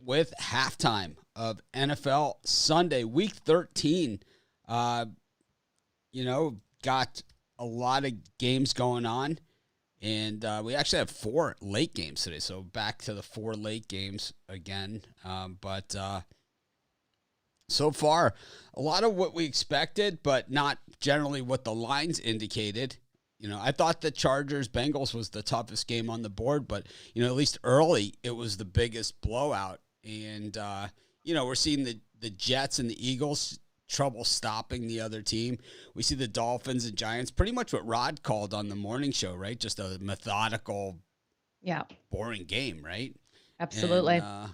with halftime of NFL Sunday, Week 13. Got a lot of games going on, and we actually have 4 late games today. So back to the 4 late games again. But so far, a lot of what we expected, but not generally what the lines indicated. I thought the Chargers-Bengals was the toughest game on the board, but, at least early, it was the biggest blowout. And, we're seeing the Jets and the Eagles trouble stopping the other team. We see the Dolphins and Giants, pretty much what Rod called on the morning show, right? Just a methodical, boring game, right? Absolutely. And,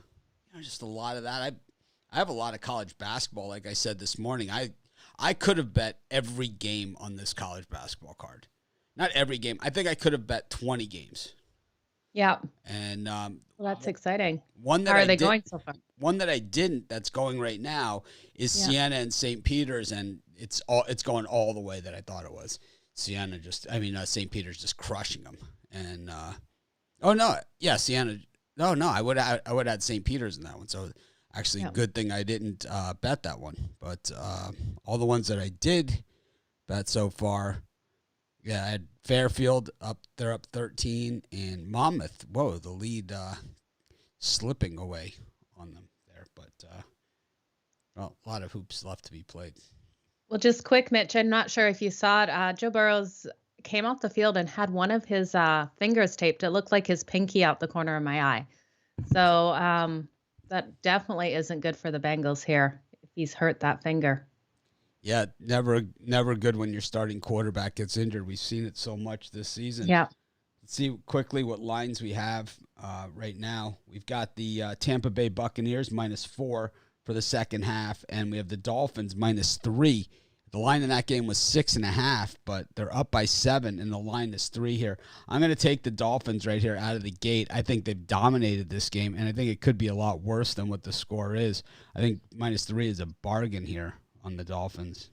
just a lot of that. I have a lot of college basketball, like I said this morning. I could have bet every game on this college basketball card. Not every game. I think I could have bet 20 games. Yeah. And well, that's exciting. One that How are they going so far? One that I didn't, that's going right now, is Siena and St. Peter's, and it's going all the way that I thought it was. St. Peter's just crushing them. And Siena. No, I would have had St. Peter's in that one. So actually, good thing I didn't bet that one. But all the ones that I did bet so far. Yeah, I had Fairfield they're up 13, and Monmouth, the lead slipping away on them there. But, a lot of hoops left to be played. Well, just quick, Mitch, I'm not sure if you saw it. Joe Burrows came off the field and had one of his fingers taped. It looked like his pinky out the corner of my eye. So that definitely isn't good for the Bengals here if he's hurt that finger. Yeah, never good when your starting quarterback gets injured. We've seen it so much this season. Yeah. Let's see quickly what lines we have right now. We've got the Tampa Bay Buccaneers -4 for the second half, and we have the Dolphins -3. The line in that game was 6.5, but they're up by 7, and the line is 3 here. I'm going to take the Dolphins right here out of the gate. I think they've dominated this game, and I think it could be a lot worse than what the score is. I think -3 is a bargain here on the Dolphins.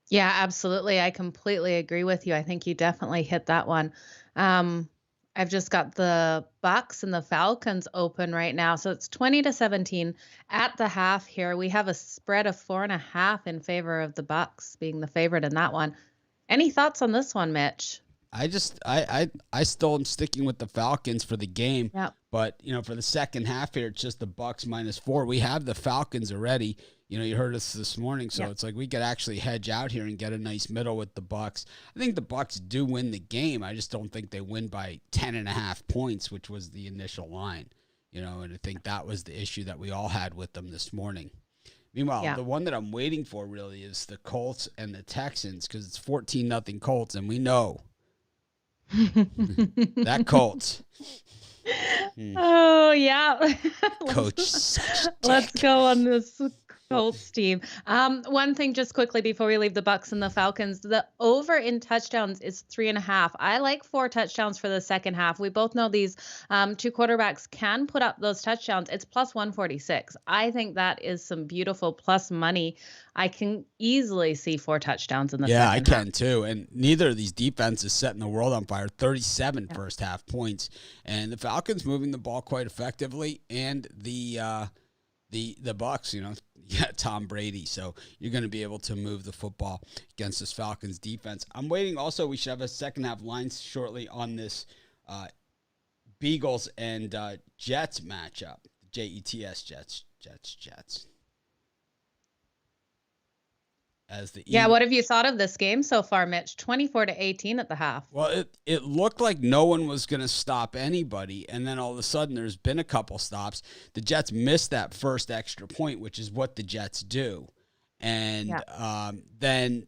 Yeah, absolutely. I completely agree with you. I think you definitely hit that one. I've just got the Bucks and the Falcons open right now. So it's 20-17 at the half here. We have a spread of 4.5 in favor of the Bucks being the favorite in that one. Any thoughts on this one, Mitch? I still am sticking with the Falcons for the game. Yep. But, for the second half here, it's just the Bucks -4. We have the Falcons already. You heard us this morning, so it's like we could actually hedge out here and get a nice middle with the Bucks. I think the Bucks do win the game. I just don't think they win by 10.5 points, which was the initial line. And I think that was the issue that we all had with them this morning. Meanwhile, the one that I'm waiting for really is the Colts and the Texans, because it's 14-0 Colts, and we know that Colts. Oh, yeah. Coach, let's go on this Colts team. One thing just quickly before we leave the Bucks and the Falcons, the over in touchdowns is 3.5. I like 4 touchdowns for the second half. We both know these 2 quarterbacks can put up those touchdowns. It's +146. I think that is some beautiful plus money. I can easily see 4 touchdowns in the second half. Yeah, I can too. And neither of these defenses setting the world on fire. 37 first half points. And the Falcons moving the ball quite effectively. And the Bucks, Tom Brady. So you're going to be able to move the football against this Falcons defense. I'm waiting. Also, we should have a second half line shortly on this Beagles and Jets matchup. Jets, Jets. What have you thought of this game so far, Mitch? 24-18 at the half. Well, it looked like no one was going to stop anybody, and then all of a sudden there's been a couple stops. The Jets missed that first extra point, which is what the Jets do, and then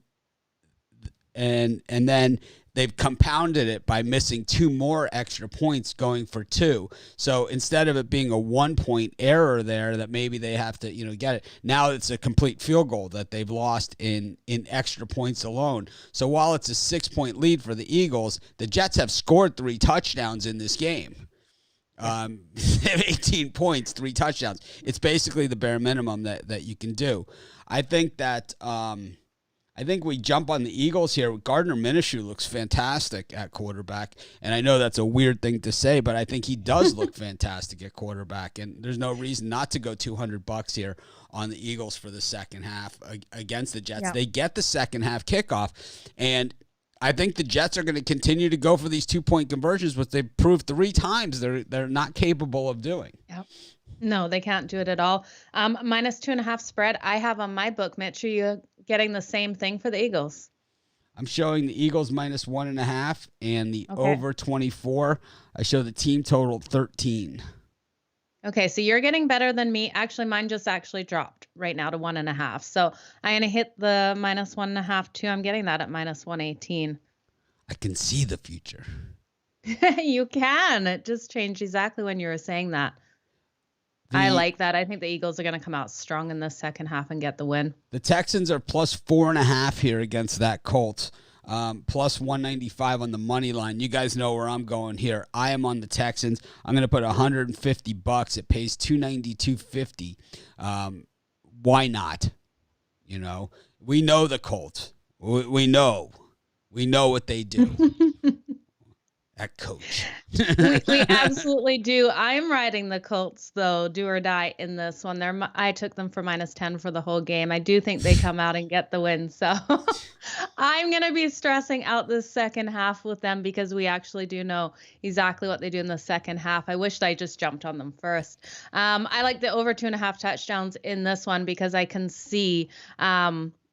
they've compounded it by missing 2 more extra points, going for 2. So instead of it being a 1-point error there that maybe they have to, get it, now it's a complete field goal that they've lost in extra points alone. So while it's a 6-point lead for the Eagles, the Jets have scored 3 touchdowns in this game. 18 points, 3 touchdowns. It's basically the bare minimum that you can do. I think that I think we jump on the Eagles here. Gardner Minshew looks fantastic at quarterback. And I know that's a weird thing to say, but I think he does look fantastic at quarterback. And there's no reason not to go $200 here on the Eagles for the second half against the Jets. Yeah. They get the second half kickoff. And I think the Jets are going to continue to go for these 2-point conversions, which they've proved 3 times they're not capable of doing. Yep. No, they can't do it at all. Minus 2.5 spread. I have on my book. Mitch, are you getting the same thing for the Eagles? I'm showing the Eagles minus 1.5 and the over 24. I show the team total 13. Okay, so you're getting better than me. Actually, mine just dropped right now to 1.5. So I'm going to hit the minus 1.5 too. I'm getting that at minus 118. I can see the future. You can. It just changed exactly when you were saying that. I like that. I think the Eagles are going to come out strong in the second half and get the win. The Texans are plus 4.5 here against that Colts. Plus 195 on the money line. You guys know where I'm going here. I am on the Texans. I'm going to put $150. It pays $292.50. Why not? You know, we know the Colts. We know what they do. That coach. we absolutely do. I'm riding the Colts, though, do or die in this one. I took them for minus 10 for the whole game. I do think they come out and get the win. So I'm going to be stressing out the second half with them because we actually do know exactly what they do in the second half. I wished I just jumped on them first. I like the over 2.5 touchdowns in this one because I can see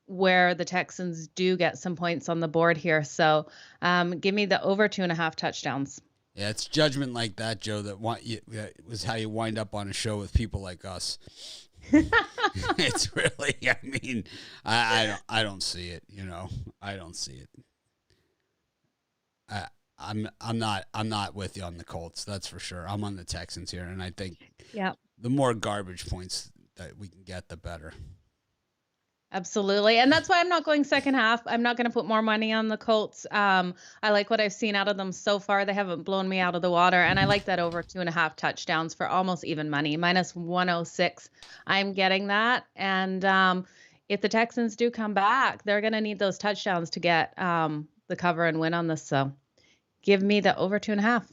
where the Texans do get some points on the board here. So give me the over 2.5 touchdowns. Yeah, it's judgment like that, Joe, that was how you wind up on a show with people like us. It's really, I mean, I don't see it, you know. I don't see it. I'm not with you on the Colts, that's for sure. I'm on the Texans here, and I think the more garbage points that we can get, the better. Absolutely. And that's why I'm not going second half. I'm not going to put more money on the Colts. I like what I've seen out of them so far. They haven't blown me out of the water. And I like that over 2.5 touchdowns for almost even money. Minus 106. I'm getting that. And if the Texans do come back, they're going to need those touchdowns to get the cover and win on this. So give me the over 2.5.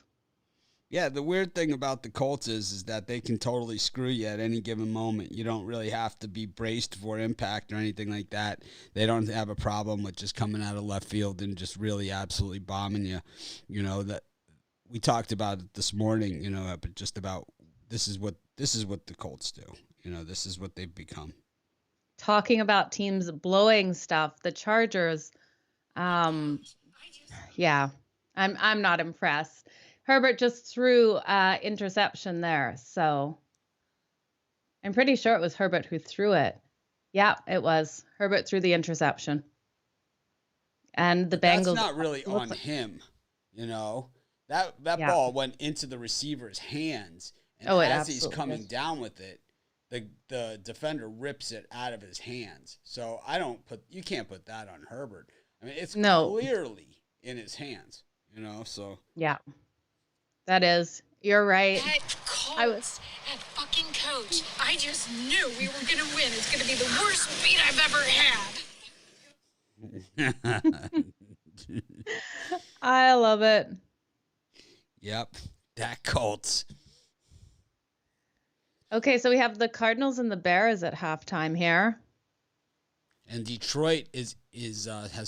Yeah, the weird thing about the Colts is that they can totally screw you at any given moment. You don't really have to be braced for impact or anything like that. They don't have a problem with just coming out of left field and just really absolutely bombing you. You know, that we talked about it this morning, you know, but just about this is what the Colts do. You know, this is what they've become. Talking about teams blowing stuff, the Chargers, I'm not impressed. Herbert just threw interception there, so I'm pretty sure it was Herbert who threw it. Yeah, it was. Herbert threw the interception. And the Bengals... That's not really on him, you know. That ball went into the receiver's hands, and as he's coming down with it, the defender rips it out of his hands. So you can't put that on Herbert. I mean, it's clearly in his hands, you know, so... Yeah. That is. You're right. That fucking coach. I just knew we were going to win. It's going to be the worst beat I've ever had. I love it. Yep. That Colts. Okay, so we have the Cardinals and the Bears at halftime here. And Detroit has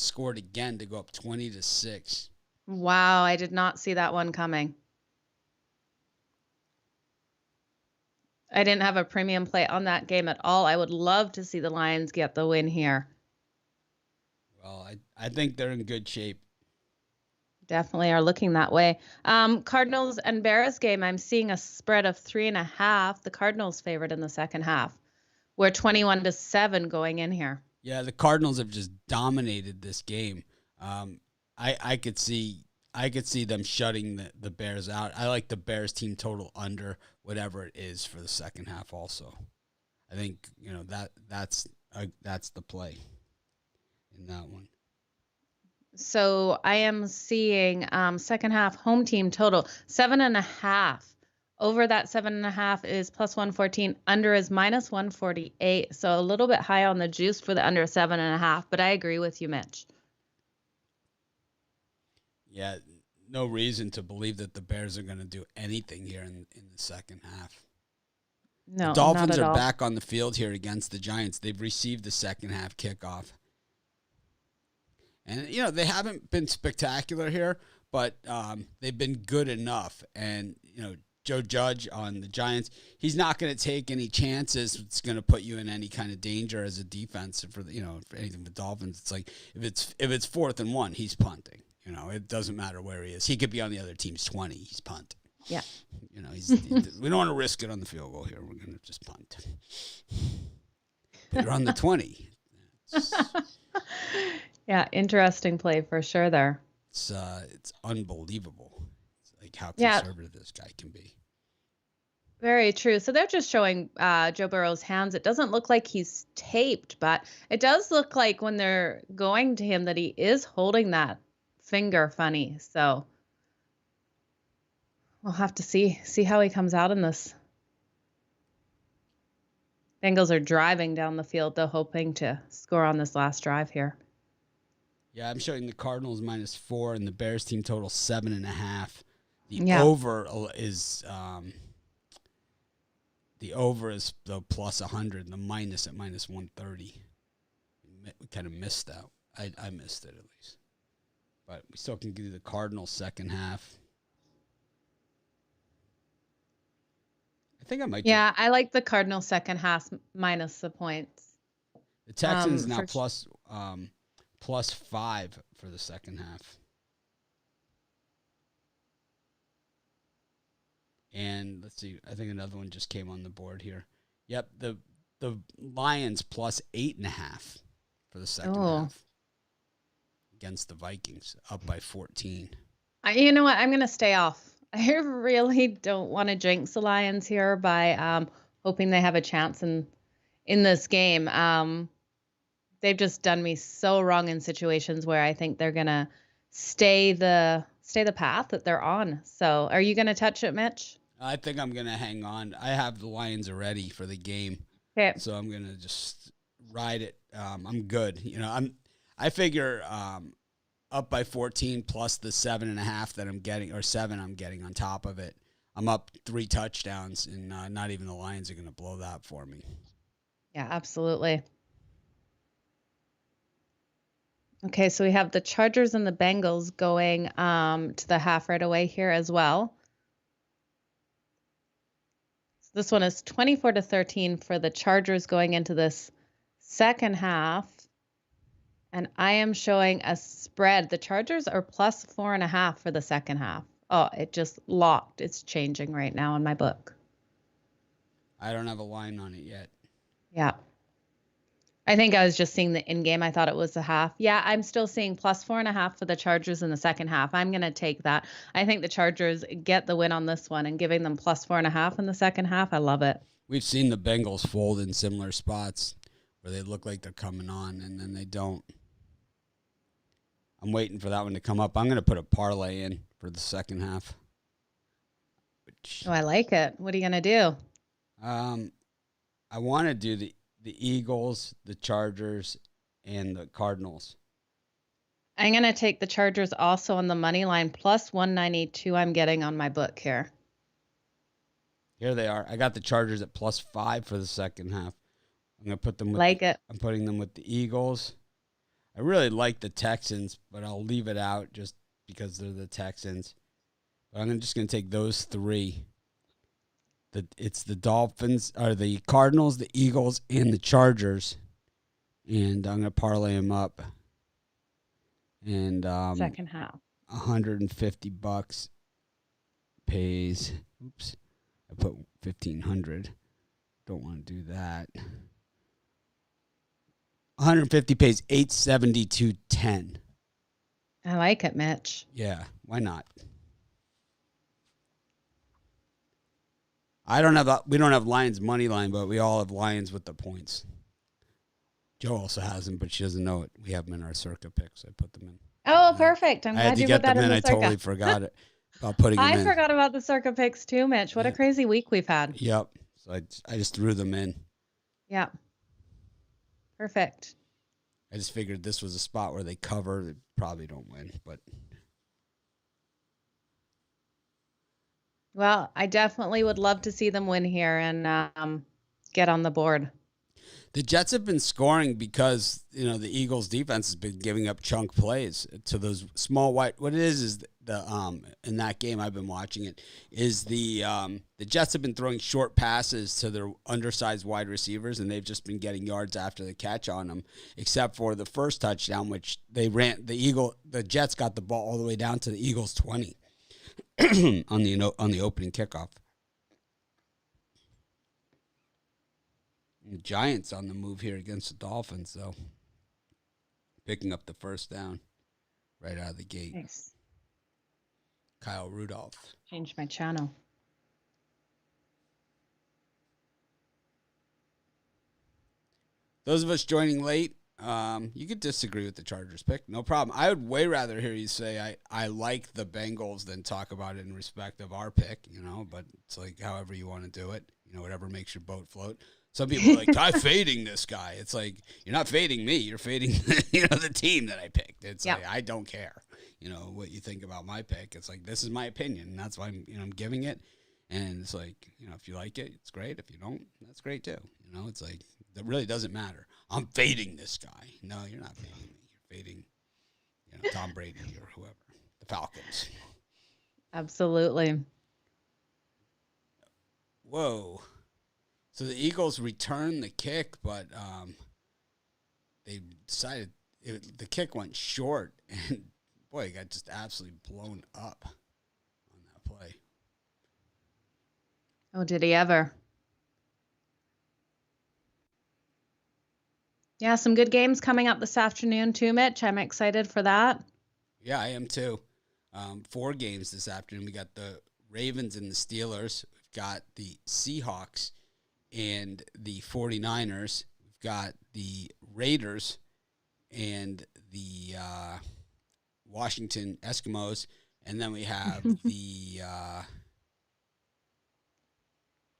scored again to go up 20-6. Wow, I did not see that one coming. I didn't have a premium play on that game at all. I would love to see the Lions get the win here. Well, I think they're in good shape. Definitely are looking that way. Cardinals and Bears game, I'm seeing a spread of 3.5. The Cardinals favored in the second half. We're 21-7 going in here. Yeah, the Cardinals have just dominated this game. I could see them shutting the Bears out. I like the Bears team total under whatever it is for the second half also. I think, you know, that's the play in that one. So I am seeing second half home team total 7.5 Over that 7.5 is plus 114. Under is minus 148. So a little bit high on the juice for the under 7.5. But I agree with you, Mitch. Yeah, no reason to believe that the Bears are going to do anything here in the second half. No, The Dolphins not at are all. back on the field here against the Giants. They've received the second half kickoff. And, they haven't been spectacular here, but they've been good enough. And, Joe Judge on the Giants, he's not going to take any chances. It's going to put you in any kind of danger as a defense for for anything with Dolphins. It's like if it's 4th and 1, he's punting. It doesn't matter where he is. He could be on the other team's 20. He's punting. Yeah. We don't want to risk it on the field goal here. We're going to just punt. But you're on the 20. Yeah, interesting play for sure there. It's unbelievable. It's like how Yeah. conservative this guy can be. Very true. So they're just showing Joe Burrow's hands. It doesn't look like he's taped, but it does look like when they're going to him that he is holding that finger funny. So we'll have to see how he comes out in this. Bengals are driving down the field, though, hoping to score on this last drive here. Yeah, I'm showing the Cardinals -4 and the Bears team total 7.5. The Yeah. over is the plus 100 and the minus at minus 130. We kind of missed out. I missed it at least. But we still can do the Cardinals second half. I think I might. Yeah, I like the Cardinals second half minus the points. The Texans now for plus 5 for the second half. And let's see, I think another one just came on the board here. Yep, the Lions plus 8.5 for the second half against the Vikings, up by 14. You know what? I'm going to stay off. I really don't want to jinx the Lions here by hoping they have a chance in this game. They've just done me so wrong in situations where I think they're going to stay the path that they're on. So are you going to touch it, Mitch? I think I'm going to hang on. I have the Lions already for the game. Okay. So I'm going to just ride it. I'm good. I figure up by 14 plus the 7.5 that I'm getting, or 7 I'm getting on top of it. I'm up 3 touchdowns, and not even the Lions are going to blow that for me. Yeah, absolutely. Okay, so we have the Chargers and the Bengals going to the half right away here as well. So this one is 24-13 for the Chargers going into this second half. And I am showing a spread. The Chargers are plus 4.5 for the second half. Oh, it just locked. It's changing right now in my book. I don't have a line on it yet. Yeah. I think I was just seeing the in-game. I thought it was a half. Yeah, I'm still seeing plus 4.5 for the Chargers in the second half. I'm going to take that. I think the Chargers get the win on this one, and giving them plus 4.5 in the second half, I love it. We've seen the Bengals fold in similar spots where they look like they're coming on, and then they don't. I'm waiting for that one to come up. I'm going to put a parlay in for the second half. Oh, I like it. What are you going to do? I want to do the Eagles, the Chargers, and the Cardinals. I'm going to take the Chargers also on the money line, plus 192 I'm getting on my book here. Here they are. I got the Chargers at plus 5 for the second half. I'm going to put them with it. I'm putting them with the Eagles. I really like the Texans, but I'll leave it out just because they're the Texans. But I'm just going to take those 3. It's the Dolphins, or the Cardinals, the Eagles, and the Chargers. And I'm going to parlay them up. And Second half. $150 pays. Oops. I put $1,500. Don't want to do that. 150 pays $872.10. I like it, Mitch. Yeah, why not? We don't have Lions money line, but we all have Lions with the points. Joe also has them, but she doesn't know it. We have them in our circa picks. I put them in. Oh, perfect. I'm I had glad to you get put that them in in. the I totally circa. forgot it. about putting them I in. forgot about the Circa picks too, Mitch. What a crazy week we've had. Yep. So I just threw them in. Yeah. Perfect. I just figured this was a spot where they cover. They probably don't win, but Well, I definitely would love to see them win here and get on the board. the Jets have been scoring because, the Eagles defense has been giving up chunk plays to those small white. What it is the in that game I've been watching it is the Jets have been throwing short passes to their undersized wide receivers, and they've just been getting yards after the catch on them, except for the first touchdown, which they ran. The Jets got the ball all the way down to the Eagles 20 on the opening kickoff. The Giants on the move here against the Dolphins, though. Picking up the first down right out of the gate. Nice. Kyle Rudolph. Change my channel. Those of us joining late, you could disagree with the Chargers pick. No problem. I would way rather hear you say I like the Bengals than talk about it in respect of our pick, but it's like however you want to do it, whatever makes your boat float. Some people are like, I'm fading this guy. It's like, you're not fading me. You're fading, the team that I picked. It's like, I don't care, what you think about my pick. It's like, this is my opinion, and that's why I'm giving it. And it's like, if you like it, it's great. If you don't, that's great too. It's like, it really doesn't matter. I'm fading this guy. No, you're not fading me. You're fading, Tom Brady or whoever, the Falcons. Absolutely. Whoa. So the Eagles returned the kick, but they decided the kick went short, and boy, it got just absolutely blown up on that play. Oh, did he ever? Yeah, some good games coming up this afternoon too, Mitch. I'm excited for that. Yeah, I am too. 4 games this afternoon. We got the Ravens and the Steelers. We've got the Seahawks and the 49ers. We've got the Raiders and the Washington Eskimos. And then we have the,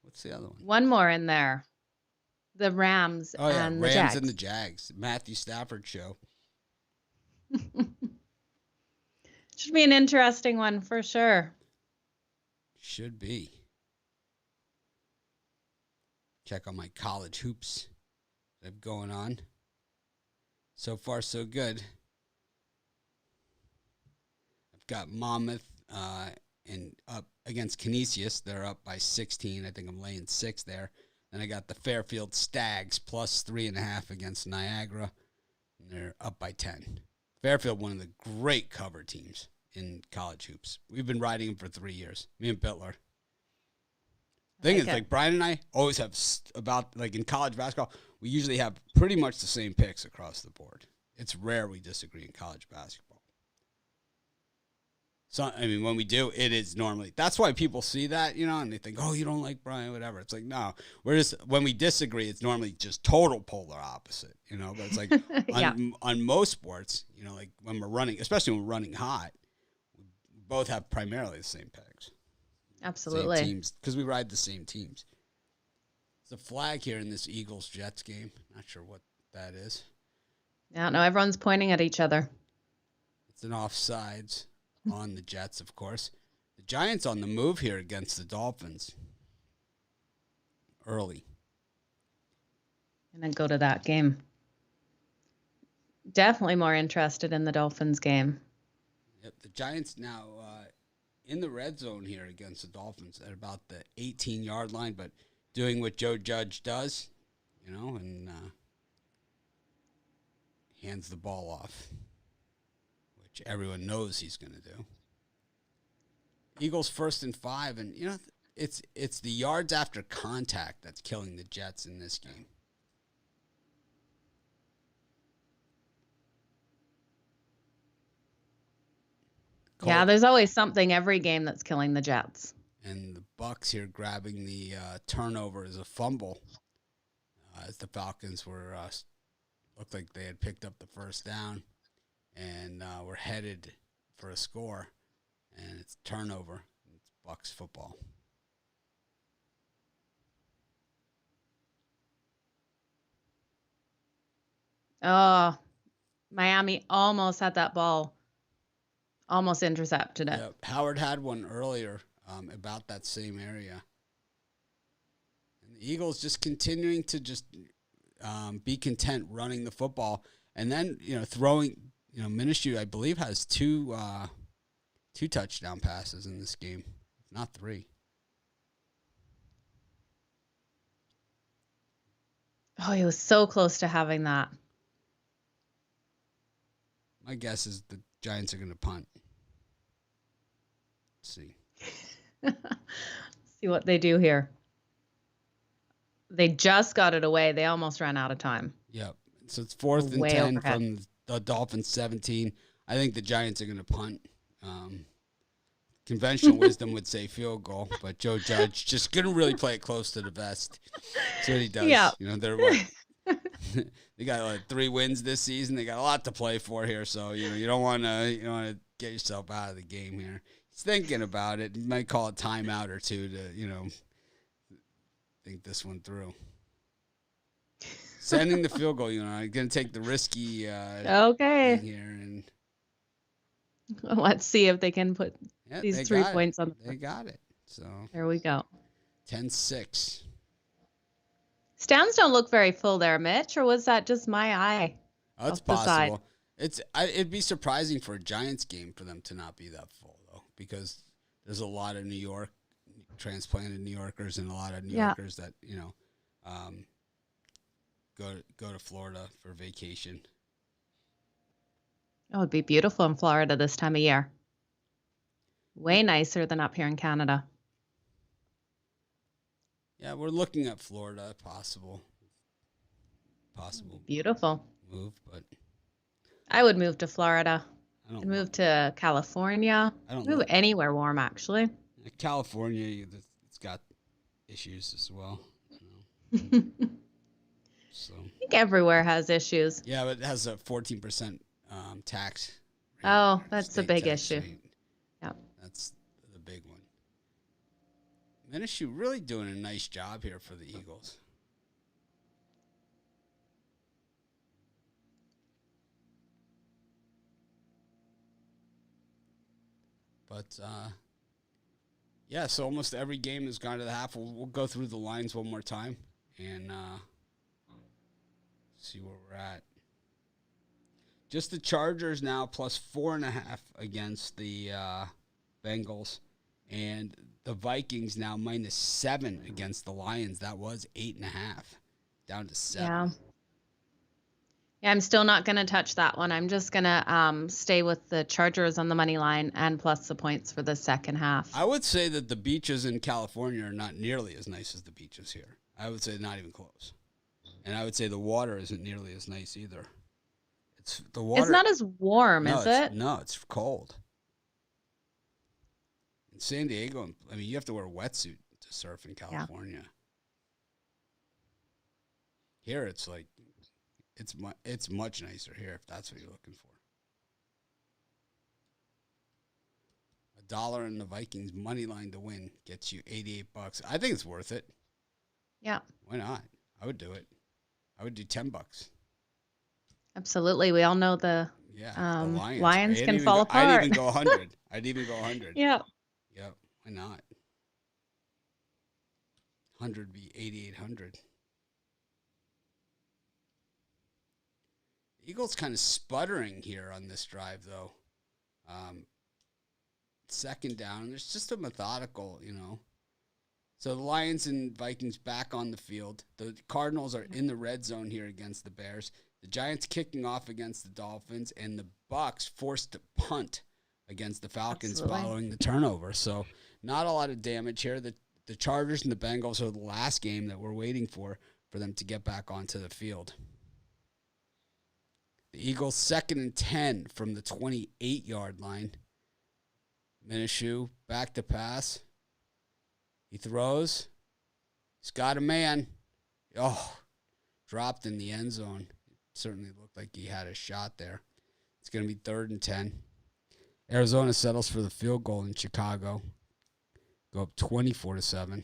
what's the other one? One more in there. The Rams and the Jags. Rams and the Jags. Matthew Stafford show. Should be an interesting one for sure. Should be. Check on my college hoops that have going on. So far, so good. I've got Monmouth and up against Canisius. They're up by 16. I think I'm laying 6 there. Then I got the Fairfield Stags plus 3.5 against Niagara. And they're up by 10. Fairfield, one of the great cover teams in college hoops. We've been riding them for 3 years. Me and Bittler. Thing is, like Brian and I always have about, like in college basketball, we usually have pretty much the same picks across the board. It's rare we disagree in college basketball. So, when we do, it is normally, that's why people see that, and they think, oh, you don't like Brian, whatever. It's like, no, when we disagree, it's normally just total polar opposite, but it's like on most sports, like when we're running, especially when we're running hot, we both have primarily the same picks. Absolutely. Same teams, because we ride the same teams. There's a flag here in this Eagles-Jets game. Not sure what that is. Yeah, no, everyone's pointing at each other. It's an offsides on the Jets, of course. The Giants on the move here against the Dolphins. Early. And then go to that game. Definitely more interested in the Dolphins game. Yep, the Giants now in the red zone here against the Dolphins at about the 18-yard line, but doing what Joe Judge does, and hands the ball off, which everyone knows he's going to do. Eagles 1st and 5, and it's the yards after contact that's killing the Jets in this game. Yeah, there's always something every game that's killing the Jets. And the Bucs here grabbing the turnover as a fumble, as the Falcons were looked like they had picked up the first down and were headed for a score. and it's turnover. It's Bucks football. Oh, Miami almost had that ball, almost intercepted it. Yeah, Howard had one earlier about that same area. And the Eagles just continuing to just be content running the football, and then throwing. Minshew, I believe, has two touchdown passes in this game, not 3. Oh, he was so close to having that. My guess is the Giants are going to punt. Let's see. See what they do here. They just got it away. They almost ran out of time. Yep. So it's 4th and Way 10 overhead. from the Dolphins 17. I think the Giants are going to punt. Conventional wisdom would say field goal, but Joe Judge just going to really play it close to the vest. That's what he does. Yeah. They're they got 3 wins this season. They got a lot to play for here, so you don't want to get yourself out of the game here. He's thinking about it. He might call a timeout or two to think this one through. Sending the field goal, I'm going to take the risky Okay. thing here. And Let's see if they can put these 3 points on the They got it. So There we go. 10-6. Stands don't look very full there, Mitch, or was that just my eye? Oh, it's Off the side. possible. It'd be surprising for a Giants game for them to not be that full, though, because there's a lot of New York transplanted New Yorkers and a lot of New Yorkers that go to Florida for vacation. Oh, it'd be beautiful in Florida this time of year. Way nicer than up here in Canada. Yeah, we're looking at Florida, possible Beautiful. move, but I would move to Florida. I don't I'd move to California. I don't Move know. anywhere warm, actually. California, it's got issues as well. So I think everywhere has issues. yeah, but it has a 14% tax. rate, Oh, that's a state big tax issue. rate. Yeah. That's the big one. Minshew really doing a nice job here for the Eagles. But yeah, so almost every game has gone to the half. We'll go through the lines one more time and see where we're at. Just the Chargers now plus 4.5 against the Bengals, and the Vikings now -7 against the Lions. That was 8.5, down to 7. Yeah. Yeah, I'm still not going to touch that one. I'm just going to stay with the Chargers on the money line and plus the points for the second half. I would say that the beaches in California are not nearly as nice as the beaches here. I would say not even close. And I would say the water isn't nearly as nice either. It's the water. It's not as warm, no, is it's- it? No, it's cold. In San Diego, I mean, you have to wear a wetsuit to surf in California. Here, it's like, it's much nicer here if that's what you're looking for. $1 in the Vikings money line to win gets you $88. I think it's worth it. Yeah, Why not? I would do it. I would do $10. absolutely. We all know the Yeah, Um, the Lions. Lions can fall I'd apart. even go 100. I'd even go 100. yeah. Yep. Why not? 100 be 8,800. Eagles kind of sputtering here on this drive, though. Second down. There's just a methodical, So the Lions and Vikings back on the field. The Cardinals are in the red zone here against the Bears. The Giants kicking off against the Dolphins, and the Bucks forced to punt against the Falcons Absolutely. following the turnover. So not a lot of damage here. The Chargers and the Bengals are the last game that we're waiting for them to get back onto the field. The Eagles 2nd and 10 from the 28-yard line. Minshew back to pass. He throws. He's got a man. Oh, dropped in the end zone. It certainly looked like he had a shot there. It's going to be 3rd and 10. Arizona settles for the field goal in Chicago. Go up 24-7.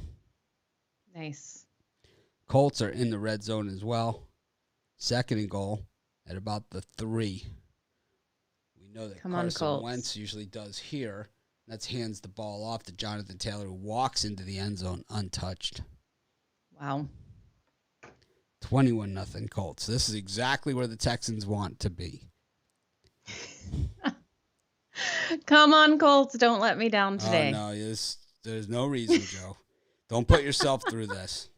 Nice. Colts are in the red zone as well. Second and goal at about the 3. We know that Come on, Carson Colts. Wentz usually does here. That's hands the ball off to Jonathan Taylor, who walks into the end zone untouched. Wow. 21-0 Colts. This is exactly where the Texans want to be. Come on, Colts. Don't let me down today. Oh, no. There's no reason, Joe. Don't put yourself through this.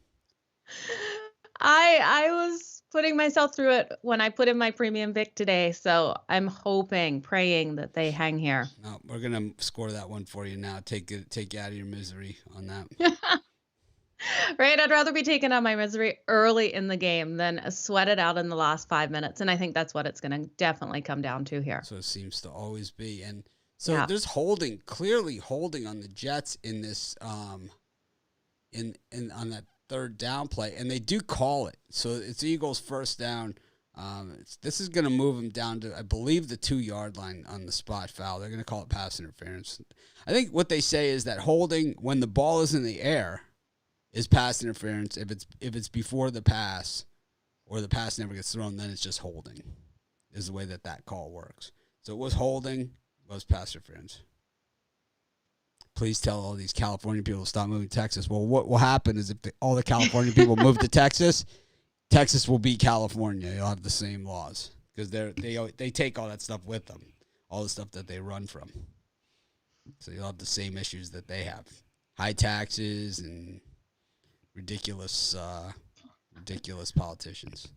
I was putting myself through it when I put in my premium pick today, so I'm hoping, praying that they hang here. No, we're gonna score that one for you now. Take you out of your misery on that. Right? I'd rather be taken out of my misery early in the game than sweat it out in the last 5 minutes, and I think that's what it's going to definitely come down to here. So it seems to always be, and so Yeah. there's clearly holding on the Jets in this in on that third down play, and they do call it. So it's Eagles first down. This is going to move them down to, I believe, the 2-yard line on the spot foul. They're going to call it pass interference. I think what they say is that holding when the ball is in the air is pass interference. If it's before the pass or the pass never gets thrown, then it's just holding. Is the way that call works. So it was holding, it was pass interference. Please tell all these California people to stop moving to Texas. Well, what will happen is if all the California people move to Texas, Texas will be California. You'll have the same laws because they take all that stuff with them, all the stuff that they run from. So you'll have the same issues that they have: high taxes and ridiculous politicians.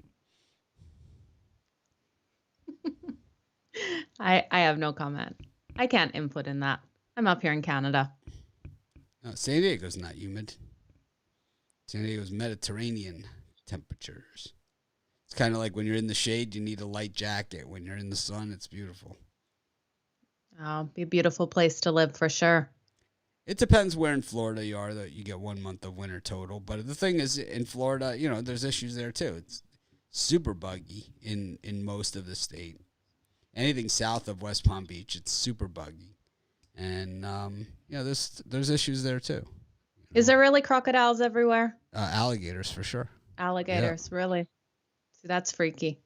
I have no comment. I can't input in that. I'm up here in Canada. No, San Diego's not humid. San Diego's Mediterranean temperatures. It's kind of like when you're in the shade, you need a light jacket. When you're in the sun, it's beautiful. Oh, be a beautiful place to live for sure. It depends where in Florida you are, that you get 1 month of winter total. But the thing is, in Florida, there's issues there too. It's super buggy in most of the state. Anything south of West Palm Beach, it's super buggy. And, there's issues there too. Is there really crocodiles everywhere? Alligators, for sure. Alligators, really? See, that's freaky.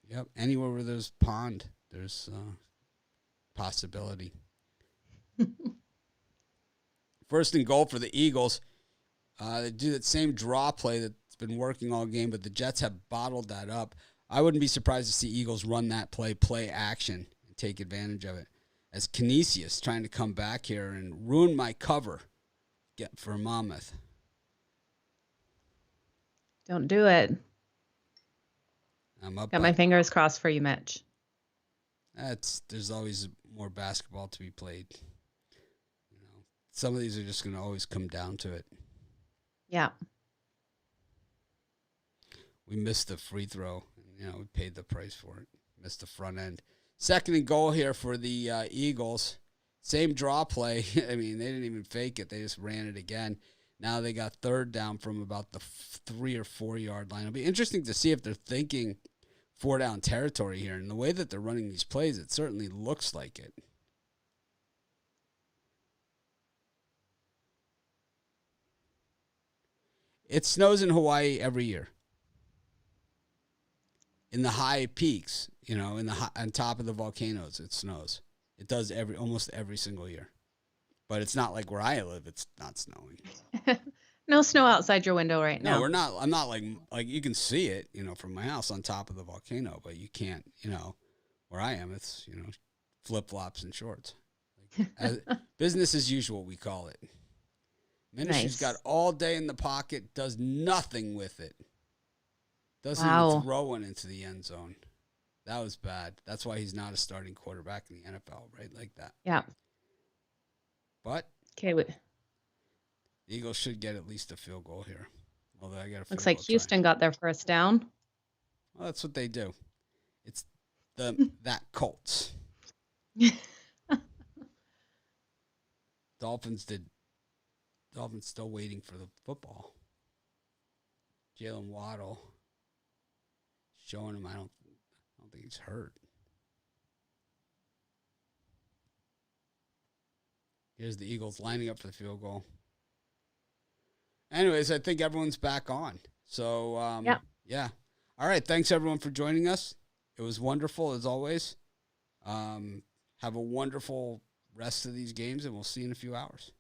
Yep. Anywhere where there's pond, there's possibility. First and goal for the Eagles. They do that same draw play that's been working all game, but the Jets have bottled that up. I wouldn't be surprised to see Eagles run that play action, and take advantage of it. As Canisius trying to come back here and ruin my cover for Monmouth. Don't do it. I'm up. Got my fingers crossed for you, Mitch. There's always more basketball to be played. Some of these are just going to always come down to it. Yeah. We missed the free throw. We paid the price for it. Missed the front end. Second and goal here for the Eagles. Same draw play. I mean, they didn't even fake it. They just ran it again. Now they got third down from about the 3 or 4 yard line. It'll be interesting to see if they're thinking 4 down territory here. And the way that they're running these plays, it certainly looks like it. It snows in Hawaii every year. In the high peaks, on top of the volcanoes, it snows. It does almost every single year. But it's not like where I live, it's not snowing. No snow outside your window right now. No, we're not. I'm not like you can see it, from my house on top of the volcano, but you can't, where I am, it's, flip-flops and shorts. Business as usual, we call it. Minishew's got all day in the pocket, does nothing with it. Doesn't even throw one into the end zone. That was bad. That's why he's not a starting quarterback in the NFL, right? Like that. Yeah. But okay, the Eagles should get at least a field goal here. Although I got a looks like Houston got their first down. Well, that's what they do. It's that Colts. Dolphins still waiting for the football. Jalen Waddle showing him. I don't think he's hurt. Here's the Eagles lining up for the field goal. Anyways, I think everyone's back on. So, yeah. All right. Thanks, everyone, for joining us. It was wonderful, as always. Have a wonderful rest of these games, and we'll see you in a few hours.